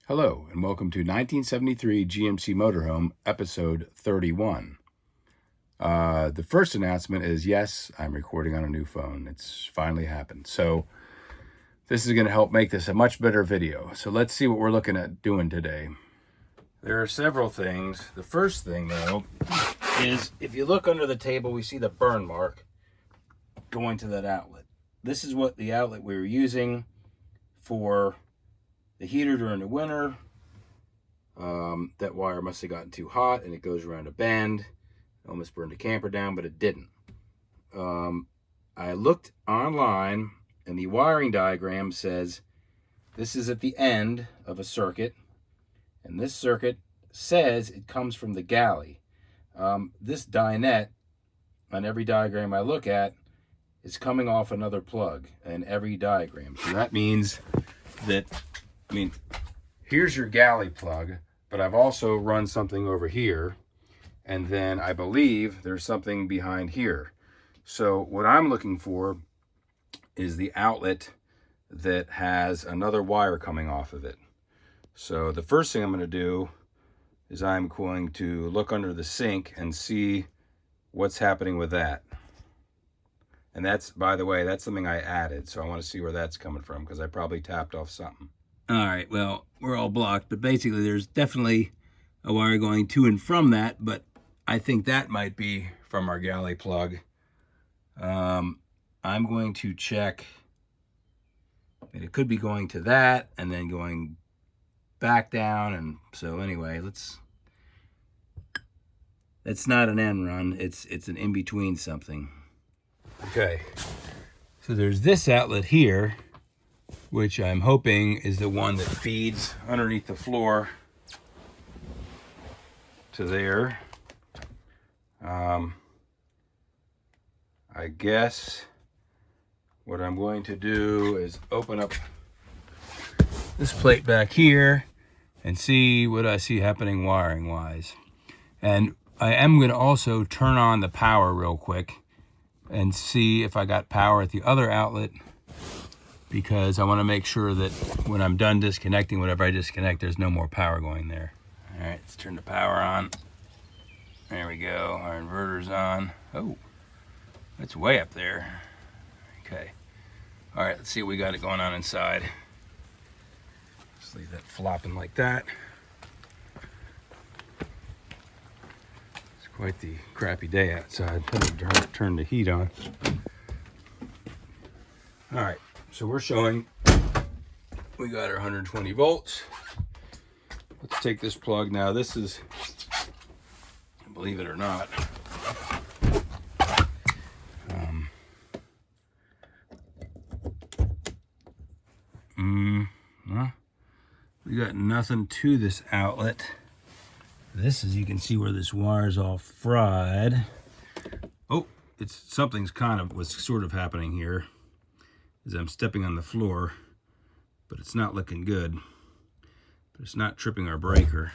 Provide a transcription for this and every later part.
Hello, and welcome to 1973 GMC Motorhome, episode 31. The first announcement is, yes, I'm recording on a new phone. It's finally happened. So this is going to help make this a much better video. So let's see what we're looking at doing today. There are several things. The first thing, though, is if you look under the table, we see the burn mark going to that outlet. This is what the outlet we were using for the heater during the winter. That wire must have gotten too hot and it goes around a bend. It almost burned the camper down, but it didn't. I looked online and the wiring diagram says this is at the end of a circuit, and this circuit says it comes from the galley. This dinette on every diagram I look at is coming off another plug in every diagram. So that means that, here's your galley plug, but I've also run something over here, and then I believe there's something behind here. So what I'm looking for is the outlet that has another wire coming off of it. So the first thing I'm going to do is I'm going to look under the sink and see what's happening with that. And that's, by the way, that's something I added, so I want to see where that's coming from, because I probably tapped off something. All right, well, we're all blocked, but basically there's definitely a wire going to and from that, but I think that might be from our galley plug. I'm going to check, and it could be going to that and then going back down, and so anyway, it's not an end run, it's an in-between something. Okay, so there's this outlet here, which I'm hoping is the one that feeds underneath the floor to there. I guess what I'm going to do is open up this plate back here and see what I see happening wiring wise. And I am going to also turn on the power real quick and see if I got power at the other outlet, because I want to make sure that when I'm done disconnecting, whatever I disconnect, there's no more power going there. All right, let's turn the power on. There we go, our inverter's on. Oh, it's way up there. Okay, all right, let's see what we got it going on inside. Just leave that flopping like that. It's quite the crappy day outside. Turn the heat on. All right, so we're showing we got our 120 volts. Let's take this plug now. This is, believe it or not, well, we got nothing to this outlet. This is, you can see where this wire's all fried. Oh, something's was sort of happening here as I'm stepping on the floor, but it's not looking good. But it's not tripping our breaker.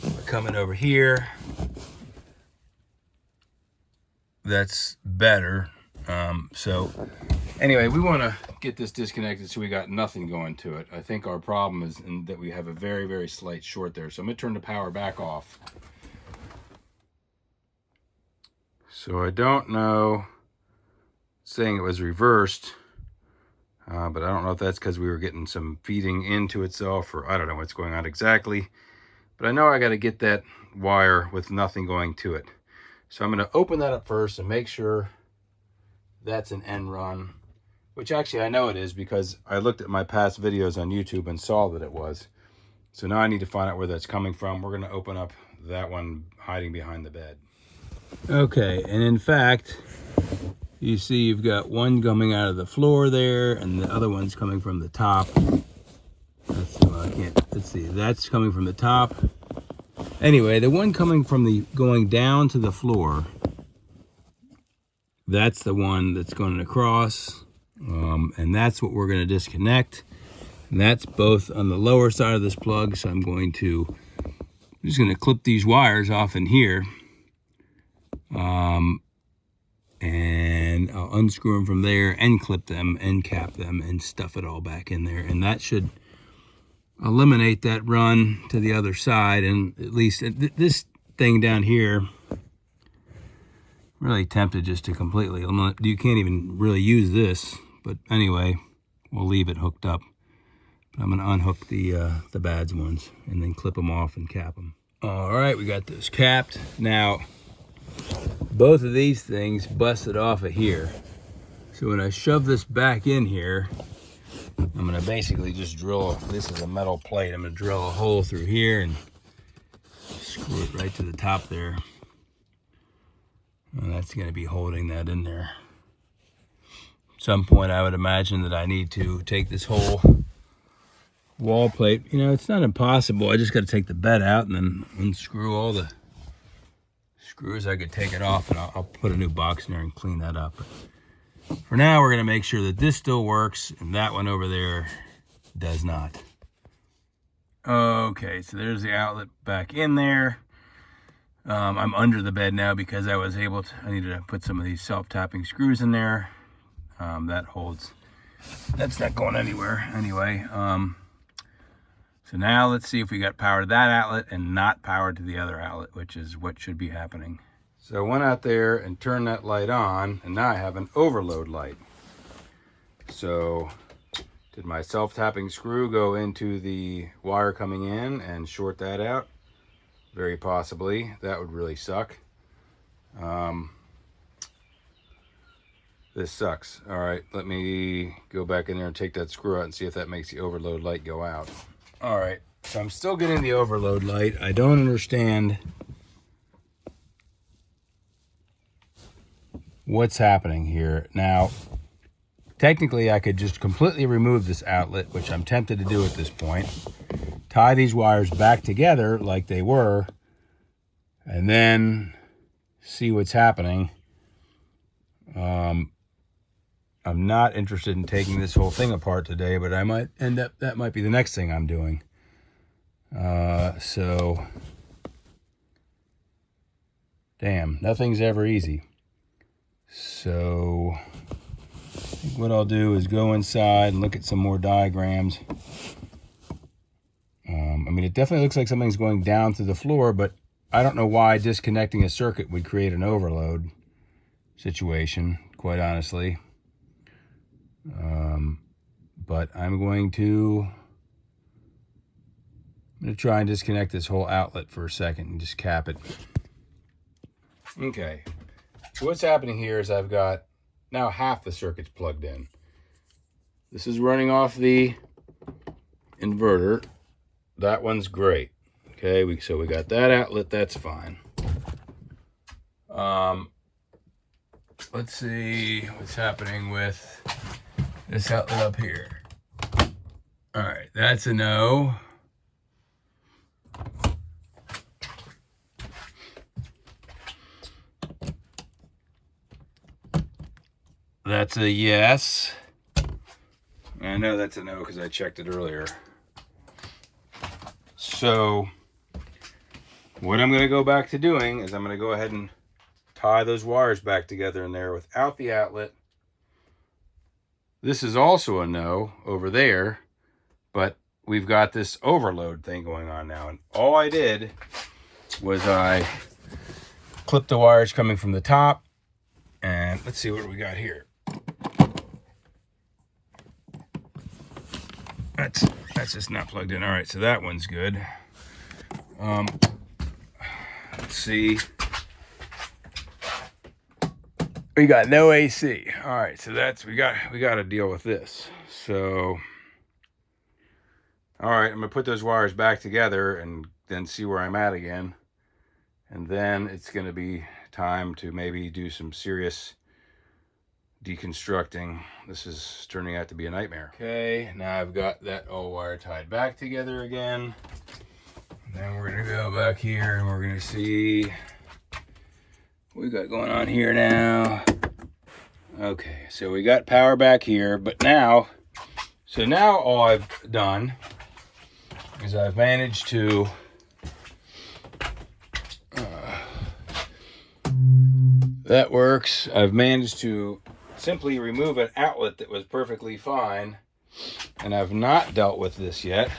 We're coming over here. That's better. So anyway, we want to get this disconnected so we got nothing going to it. I think our problem is that we have a very, very slight short there. So I'm going to turn the power back off. So I don't know, saying it was reversed, but I don't know if that's because we were getting some feeding into itself, or I don't know what's going on exactly. But I know I got to get that wire with nothing going to it. So I'm going to open that up first and make sure that's an end run, which actually I know it is because I looked at my past videos on YouTube and saw that it was. So now I need to find out where that's coming from. We're going to open up that one hiding behind the bed. Okay, and in fact, you see you've got one coming out of the floor there, and the other one's coming from the top. Let's see, that's coming from the top. Anyway, the one coming from going down to the floor, that's the one that's going across, and that's what we're going to disconnect. And that's both on the lower side of this plug, so I'm just going to clip these wires off in here. And I'll unscrew them from there and clip them and cap them and stuff it all back in there. And that should eliminate that run to the other side, and at least this thing down here, really tempted just to completely eliminate. You can't even really use this, but anyway, we'll leave it hooked up. But I'm going to unhook the bad ones and then clip them off and cap them. All right, we got those capped. Now, both of these things busted off of here. So when I shove this back in here, I'm going to basically just drill, this is a metal plate, I'm going to drill a hole through here and screw it right to the top there. And that's going to be holding that in there. At some point I would imagine that I need to take this whole wall plate. You know, it's not impossible. I just got to take the bed out and then unscrew all the screws. I could take it off and I'll put a new box in there and clean that up. But for now, we're going to make sure that this still works and that one over there does not. Okay, so there's the outlet back in there. I'm under the bed now because I needed to put some of these self-tapping screws in there. That holds, that's not going anywhere anyway. So now let's see if we got power to that outlet and not power to the other outlet, which is what should be happening. So I went out there and turned that light on, and now I have an overload light. So did my self-tapping screw go into the wire coming in and short that out? Very possibly. That would really suck. This sucks. All right, let me go back in there and take that screw out and see if that makes the overload light go out. All right, so I'm still getting the overload light. I don't understand what's happening here. Now, technically, I could just completely remove this outlet, which I'm tempted to do at this point. Tie these wires back together like they were, and then see what's happening. I'm not interested in taking this whole thing apart today, but I might end up, that might be the next thing I'm doing. So, damn, nothing's ever easy. So, I think what I'll do is go inside and look at some more diagrams. I mean, it definitely looks like something's going down through the floor, but I don't know why disconnecting a circuit would create an overload situation, quite honestly. But I'm going to try and disconnect this whole outlet for a second and just cap it. Okay, so what's happening here is I've got now half the circuits plugged in. This is running off the inverter. That one's great. Okay, so we got that outlet, that's fine. Let's see what's happening with this outlet up here. All right, that's a no. That's a yes. I know that's a no because I checked it earlier. So what I'm going to go back to doing is I'm going to go ahead and tie those wires back together in there without the outlet. This is also a no over there, but we've got this overload thing going on now. And all I did was I clipped the wires coming from the top, and let's see what we got here. That's just not plugged in. All right, so that one's good. Let's see. We got no AC. All right, so that's we got to deal with this. So, all right, I'm gonna put those wires back together and then see where I'm at again, and then it's gonna be time to maybe do some serious deconstructing. This is turning out to be a nightmare. Okay, now I've got that all wire tied back together again. Then we're gonna go back here and we're gonna see what we got going on here now. Okay, so we got power back here, but now, so now all I've done is I've managed to that works. I've managed to simply remove an outlet that was perfectly fine, and I've not dealt with this yet.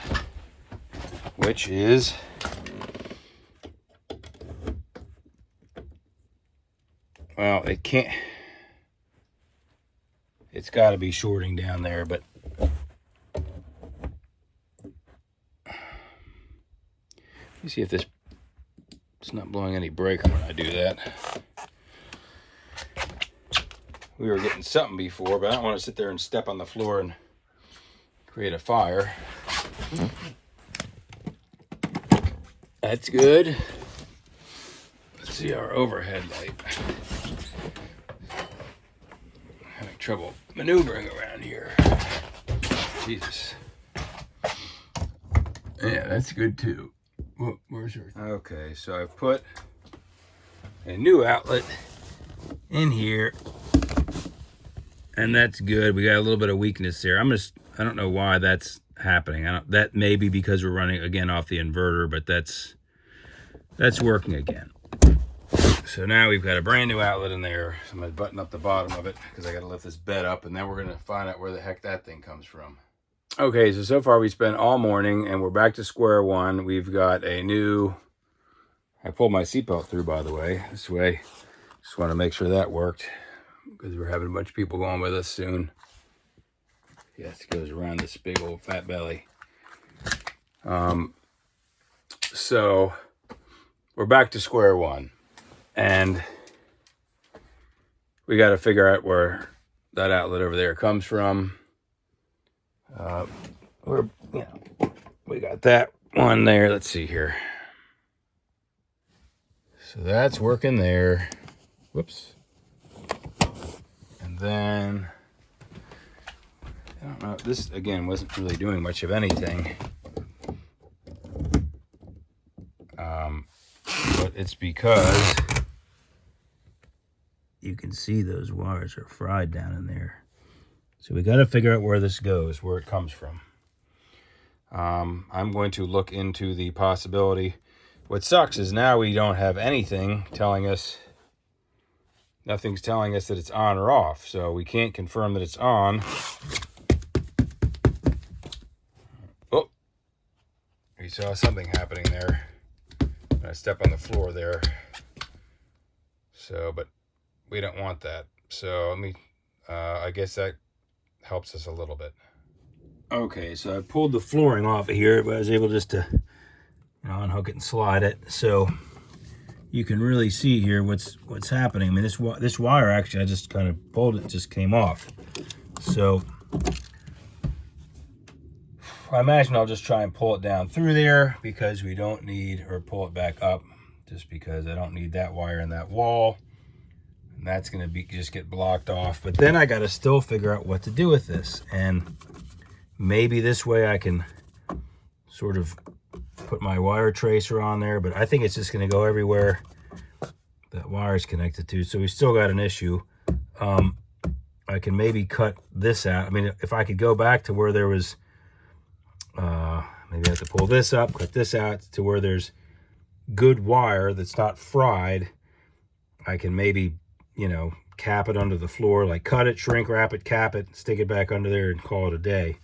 which is well, it can't, it's got to be shorting down there, but let me see if this, it's not blowing any breaker when I do that. We were getting something before, but I don't want to sit there and step on the floor and create a fire. That's good. Let's see our overhead light. Having trouble maneuvering around here. Jesus. Yeah, that's good too. Where's your... Okay, so I've put a new outlet in here, and that's good. We got a little bit of weakness there. I don't know why that's happening. That may be because we're running again off the inverter, but that's working again. So now we've got a brand new outlet in there. So I'm gonna button up the bottom of it because I gotta lift this bed up, and then we're gonna find out where the heck that thing comes from. Okay, so far we spent all morning and we're back to square one. We've got a new, I pulled my seatbelt through, by the way, this way. Just want to make sure that worked because we're having a bunch of people going with us soon. Yes, it goes around this big old fat belly. So we're back to square one, and we got to figure out where that outlet over there comes from. We got that one there. Let's see here. So that's working there. Whoops. And then, I don't know, this again wasn't really doing much of anything. But it's because you can see those wires are fried down in there. So we got to figure out where this goes, where it comes from. I'm going to look into the possibility. What sucks is now we don't have anything telling us, nothing's telling us that it's on or off. So we can't confirm that it's on. Oh, we saw something happening there. I step on the floor there. So, but we don't want that. So let me, I guess that helps us a little bit. Okay, so I pulled the flooring off of here, but I was able just to, unhook it and slide it. So you can really see here what's happening. I mean, this wire actually, I just kind of pulled it, just came off. So I imagine I'll just try and pull it down through there because we don't need, or pull it back up, just because I don't need that wire in that wall. And that's going to just get blocked off. But then I got to still figure out what to do with this. And maybe this way I can sort of put my wire tracer on there, but I think it's just going to go everywhere that wire is connected to. So we still got an issue. I can maybe cut this out. I mean, if I could go back to where there was, maybe I have to pull this up, cut this out to where there's good wire that's not fried. I can maybe, cap it under the floor, like cut it, shrink wrap it, cap it, stick it back under there and call it a day.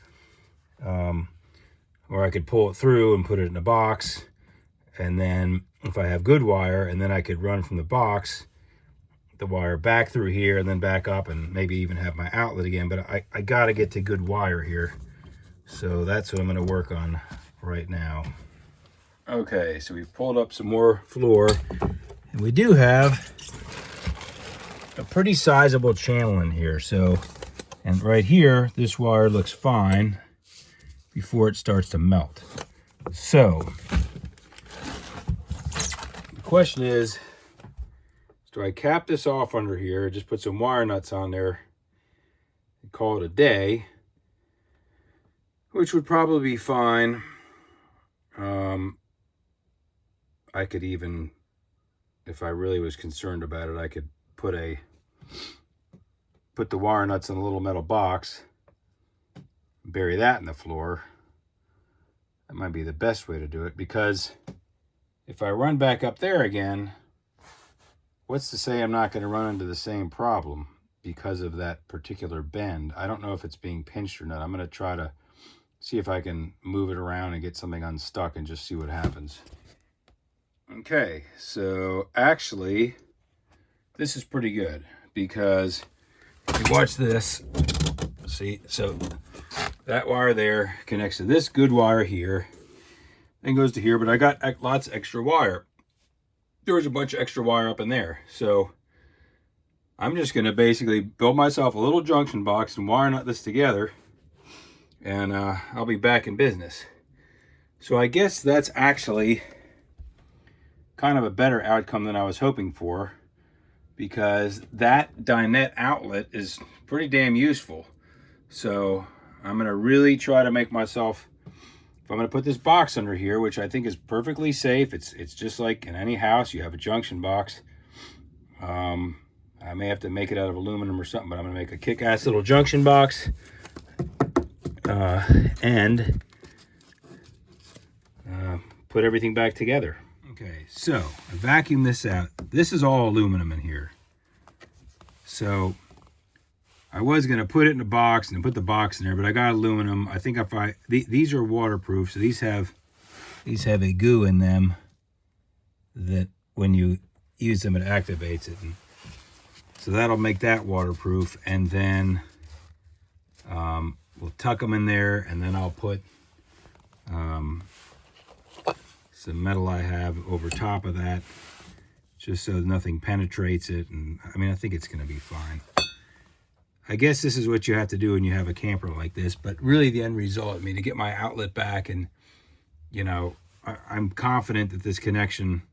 Or I could pull it through and put it in a box, and then if I have good wire, and then I could run from the box the wire back through here and then back up and maybe even have my outlet again. But I got to get to good wire here, so that's what I'm going to work on right now. Okay, so we've pulled up some more floor, and we do have a pretty sizable channel in here. So, and right here, this wire looks fine before it starts to melt. So the question is, do I cap this off under here, just put some wire nuts on there and call it a day, which would probably be fine. I could even, if I really was concerned about it, I could put the wire nuts in a little metal box, bury that in the floor. That might be the best way to do it, because if I run back up there again, what's to say I'm not going to run into the same problem because of that particular bend? I don't know if it's being pinched or not. I'm going to try to see if I can move it around and get something unstuck and just see what happens. Okay, so actually, this is pretty good because if you watch this, see, so that wire there connects to this good wire here, then goes to here, but I got lots of extra wire. There was a bunch of extra wire up in there, so I'm just going to basically build myself a little junction box and wire nut this together, and I'll be back in business. So I guess that's actually kind of a better outcome than I was hoping for, because that dinette outlet is pretty damn useful. So I'm going to really try to make myself, if I'm going to put this box under here, which I think is perfectly safe, it's just like in any house, you have a junction box. I may have to make it out of aluminum or something, but I'm going to make a kick-ass little junction box. And put everything back together. Okay, so I vacuum this out. This is all aluminum in here. So I was going to put it in a box and put the box in there, but I got aluminum. I think these are waterproof, so these have a goo in them that when you use them, it activates it. And so that'll make that waterproof, and then we'll tuck them in there, and then I'll put some metal I have over top of that, just so nothing penetrates it. And I mean, I think it's going to be fine. I guess this is what you have to do when you have a camper like this, but really the end result, I mean, to get my outlet back, and you know, I'm confident that this connection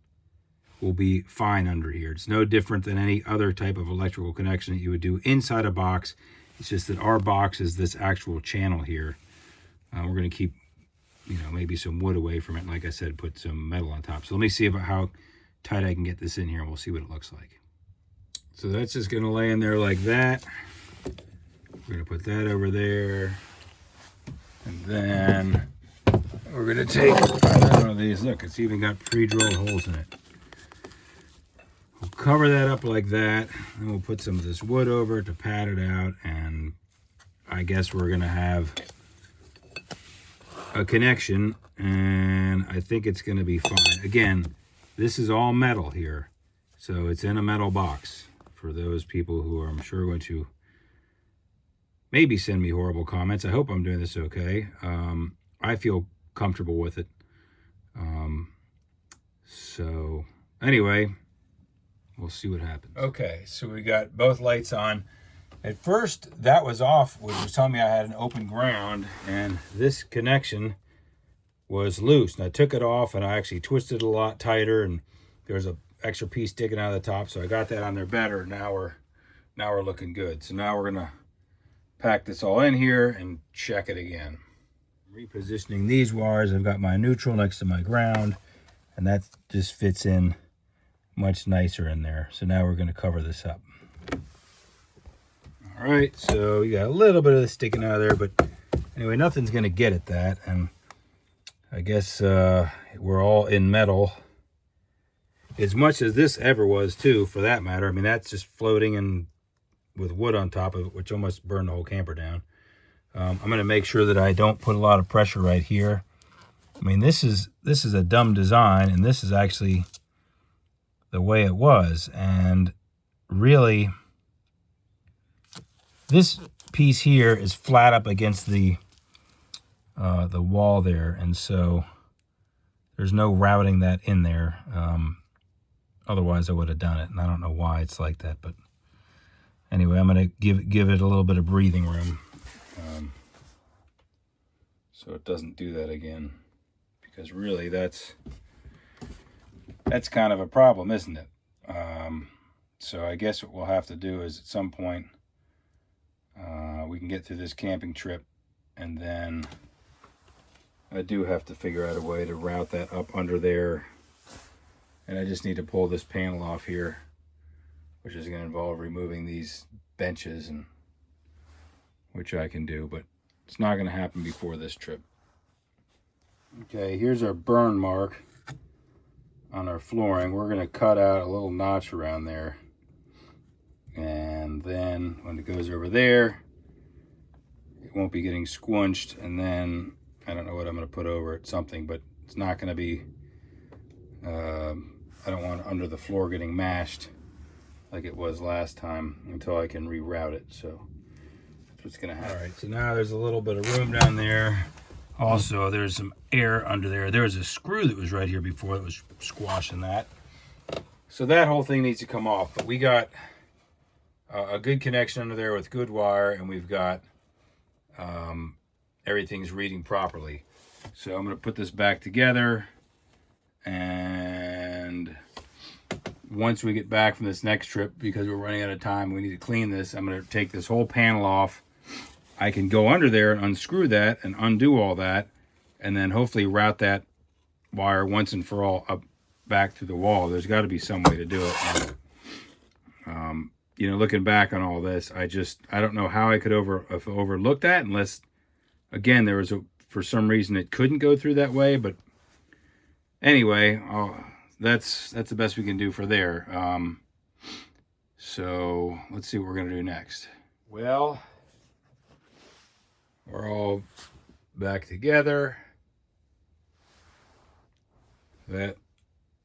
will be fine under here. It's no different than any other type of electrical connection that you would do inside a box. It's just that our box is this actual channel here. We're going to keep, you know, maybe some wood away from it. And like I said, put some metal on top. So let me see about how tight I can get this in here, and we'll see what it looks like. So that's just going to lay in there like that. We're going to put that over there. And then we're going to take another one of these. Look, it's even got pre-drilled holes in it. We'll cover that up like that, and we'll put some of this wood over it to pad it out, and I guess we're going to have a connection, and I think it's going to be fine. Again, this is all metal here, so it's in a metal box for those people who are, I'm sure, going to maybe send me horrible comments. I hope I'm doing this okay. I feel comfortable with it. So anyway, we'll see what happens. Okay, so we got both lights on. At first, that was off, which was telling me I had an open ground, and this connection was loose. And I took it off, and I actually twisted it a lot tighter, and there was an extra piece sticking out of the top, so I got that on there better. Now we're looking good. So now we're gonna pack this all in here and check it again. Repositioning these wires, I've got my neutral next to my ground, and that just fits in much nicer in there. So now we're gonna cover this up. All right, so you got a little bit of this sticking out of there, but anyway, nothing's gonna get at that. And I guess we're all in metal, as much as this ever was too, for that matter. I mean, that's just floating and with wood on top of it, which almost burned the whole camper down. I'm gonna make sure that I don't put a lot of pressure right here. I mean, this is a dumb design, and this is actually the way it was. And really, this piece here is flat up against the wall there, and so there's no routing that in there. Otherwise I would have done it, and I don't know why it's like that, but anyway, I'm going to give it a little bit of breathing room, so it doesn't do that again, because really that's kind of a problem, isn't it? So I guess what we'll have to do is at some point we can get through this camping trip, and then I do have to figure out a way to route that up under there, and I just need to pull this panel off here, which is going to involve removing these benches, and which I can do, but it's not going to happen before this trip. Okay, here's our burn mark on our flooring. We're going to cut out a little notch around there, and then when it goes over there, it won't be getting squinched, and then I don't know what I'm going to put over it, something, but it's not going to be, I don't want under the floor getting mashed like it was last time until I can reroute it. So that's what's going to happen. All right, so now there's a little bit of room down there. Also, there's some air under there. There was a screw that was right here before that was squashing that. So that whole thing needs to come off. But we got a good connection under there with good wire, and we've got everything's reading properly. So I'm going to put this back together, and once we get back from this next trip, because we're running out of time, we need to clean this. I'm going to take this whole panel off. I can go under there and unscrew that and undo all that, and then hopefully route that wire once and for all up back through the wall. There's got to be some way to do it. And, you know, looking back on all this, I don't know how I could have overlooked that, unless, again, there was for some reason it couldn't go through that way. But anyway, that's the best we can do for there. So let's see what we're gonna do next. Well, we're all back together. That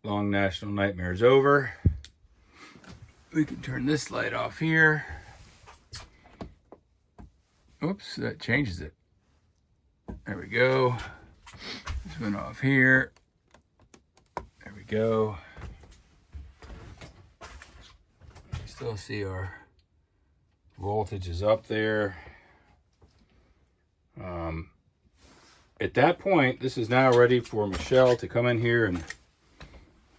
long national nightmare is over. We can turn this light off here. Oops, that changes it. There we go. This went off here. There we go. You still see our voltage is up there. At that point, this is now ready for Michelle to come in here and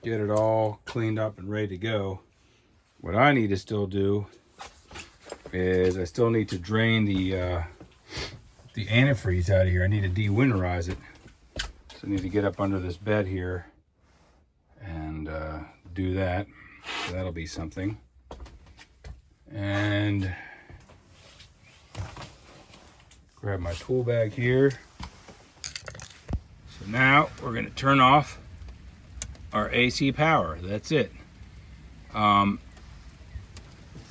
get it all cleaned up and ready to go. What I need to still do is I still need to drain the antifreeze out of here. I need to de-winterize it. So I need to get up under this bed here and do that. So that'll be something. And grab my tool bag here. So now we're going to turn off our AC power. That's it.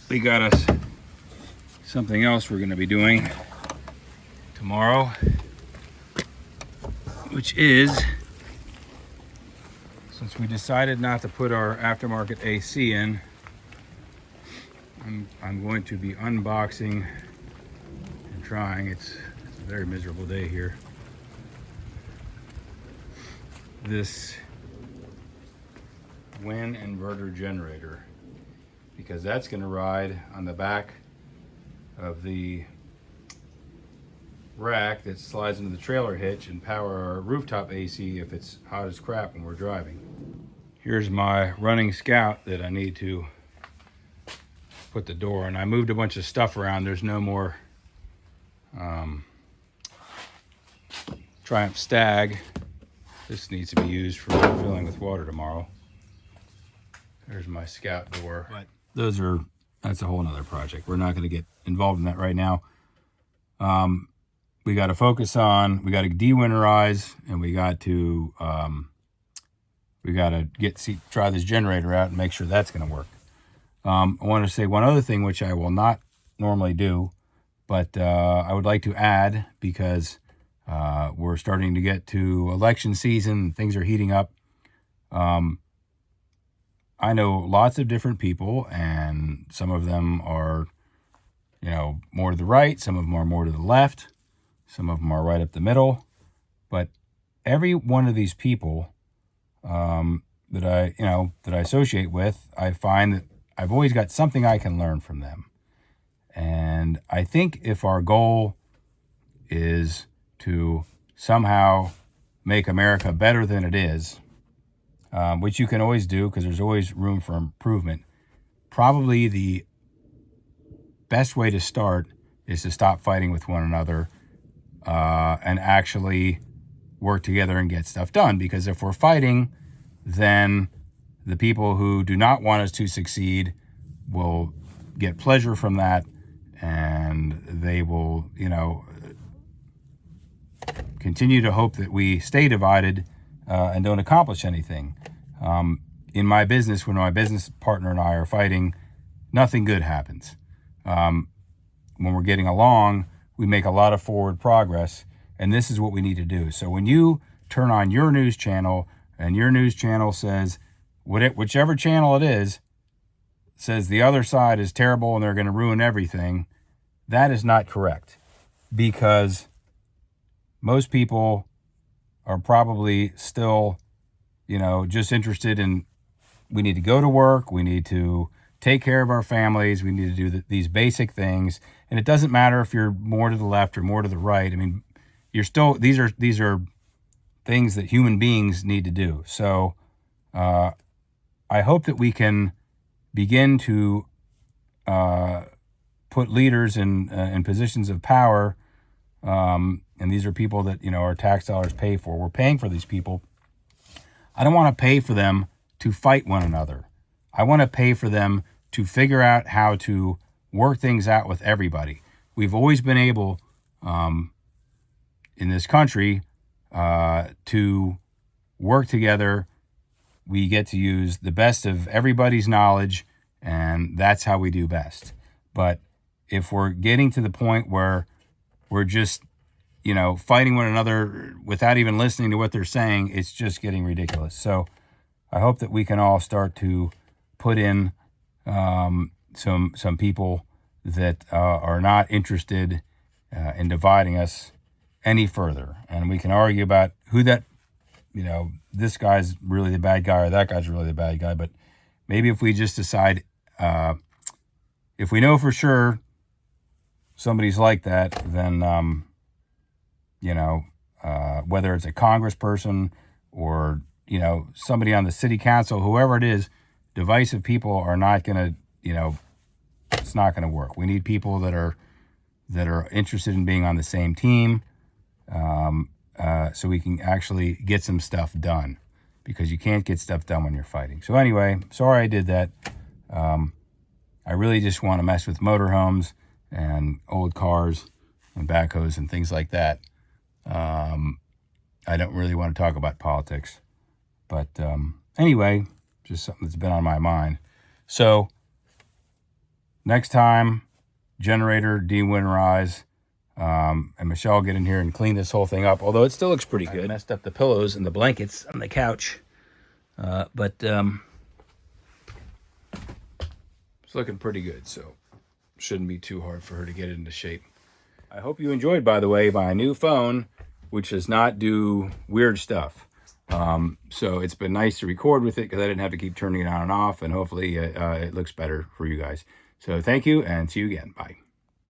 We got us something else we're going to be doing tomorrow, which is, since we decided not to put our aftermarket AC in, I'm going to be unboxing and trying. It's a very miserable day here. This wind inverter generator, because that's going to ride on the back of the rack that slides into the trailer hitch and power our rooftop AC if it's hot as crap when we're driving. Here's my running Scout that I need to put the door in. I moved a bunch of stuff around. There's no more Triumph Stag. This needs to be used for filling with water tomorrow. There's my Scout door. But that's a whole nother project. We're not going to get involved in that right now. We got to focus on, we got to de-winterize, and we got to try this generator out and make sure that's going to work. I want to say one other thing, which I will not normally do, but I would like to add, because we're starting to get to election season, things are heating up. I know lots of different people, and some of them are, you know, more to the right, some of them are more to the left, some of them are right up the middle. But every one of these people that I associate with, I find that I've always got something I can learn from them. And I think if our goal is to somehow make America better than it is, which you can always do because there's always room for improvement, probably the best way to start is to stop fighting with one another and actually work together and get stuff done. Because if we're fighting, then the people who do not want us to succeed will get pleasure from that, and they will, continue to hope that we stay divided and don't accomplish anything. In my business, when my business partner and I are fighting, nothing good happens. When we're getting along, we make a lot of forward progress, And this is what we need to do. So when you turn on your news channel and your news channel says, whichever channel it is, says the other side is terrible and they're going to ruin everything, that is not correct. Because most people are probably still, just interested in, we need to go to work, we need to take care of our families, we need to do these basic things. And it doesn't matter if you're more to the left or more to the right. I mean, you're still, these are things that human beings need to do. So I hope that we can begin to put leaders in positions of power. And these are people that, our tax dollars pay for. We're paying for these people. I don't want to pay for them to fight one another. I want to pay for them to figure out how to work things out with everybody. We've always been able, in this country, to work together. We get to use the best of everybody's knowledge, and that's how we do best. But if we're getting to the point where we're just, fighting one another without even listening to what they're saying, it's just getting ridiculous. So I hope that we can all start to put in some people that are not interested in dividing us any further. And we can argue about who that, this guy's really the bad guy or that guy's really the bad guy. But maybe if we just decide, if we know for sure somebody's like that, then, whether it's a congressperson or, somebody on the city council, whoever it is, divisive people are not going to, it's not going to work. We need people that are interested in being on the same team, so we can actually get some stuff done, because you can't get stuff done when you're fighting. So anyway, sorry I did that. I really just want to mess with motorhomes and old cars and backhoes and things like that. I don't really want to talk about politics, but anyway, just something that's been on my mind. So next time, generator de-winterize, and Michelle get in here and clean this whole thing up, although it still looks pretty good. I messed up the pillows and the blankets on the couch, but it's looking pretty good, so shouldn't be too hard for her to get it into shape. I hope you enjoyed, by the way, my new phone, which does not do weird stuff. So it's been nice to record with it because I didn't have to keep turning it on and off, and hopefully it looks better for you guys. So thank you, and see you again. Bye.